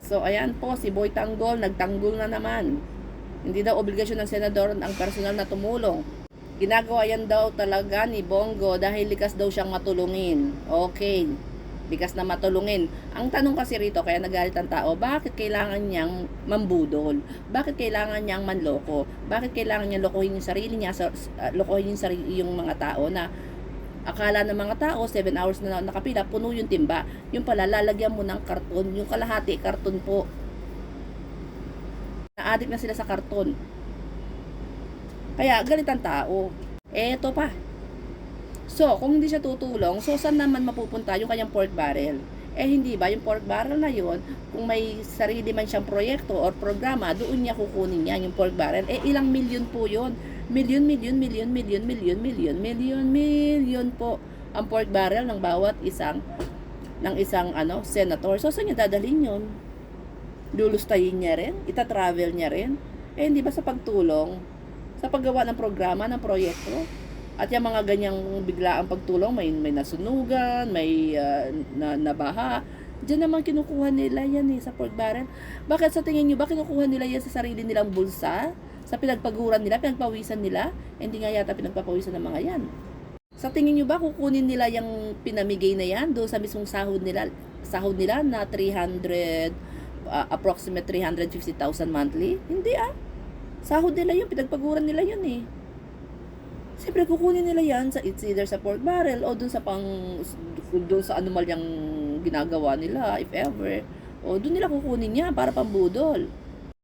So, ayan po, si Boy Tanggol, nagtanggol na naman. Hindi daw obligasyon ng senador ang personal na tumulong. Ginagawa yan daw talaga ni Bongo dahil likas daw siyang matulungin. Okay, likas na matulungin. Ang tanong kasi rito, kaya nagalit ang tao, bakit kailangan niyang mambudol? Bakit kailangan niyang manloko? Bakit kailangan niyang lokohin yung sarili niya, lokohin yung mga tao na akala ng mga tao, 7 hours na nakapila, puno yung timba. Yung pala, lalagyan mo ng karton, yung kalahati, karton po. Na-addict na sila sa karton. Kaya galit ang tao. Eto pa. So, kung hindi siya tutulong, so saan naman mapupunta yung kanyang pork barrel? Eh hindi ba, yung pork barrel na yun, kung may sarili man siyang proyekto or programa, doon niya kukunin yan yung pork barrel. Eh ilang milyon po yun? Milyon po ang pork barrel ng bawat isang senator. So saan niya dadalhin yun? Lulustayin niya rin? Ita-travel niya rin? Eh hindi ba sa pagtulong? Sa paggawa ng programa, ng proyekto? At yung mga ganyang biglaang pagtulong, may nasunugan, may nabaha. Diyan naman kinukuha nila yan sa pork barrel. Bakit sa tingin nyo ba kinukuha nila yan sa sarili nilang bulsa? Sa pinagpaguran nila, pinagpawisan nila? Hindi nga yata pinagpapawisan ng mga yan. Sa tingin nyo ba kukunin nila yung pinamigay na yan doon sa mismong sahod nila na 300, approximate 350,000 monthly? Hindi Sahod nila yun, pinagpaguran nila yun Siyempre kukunin nila yan it's either sa pork barrel o dun sa anomalyang ginagawa nila, if ever. O dun nila kukunin yan para pambudol.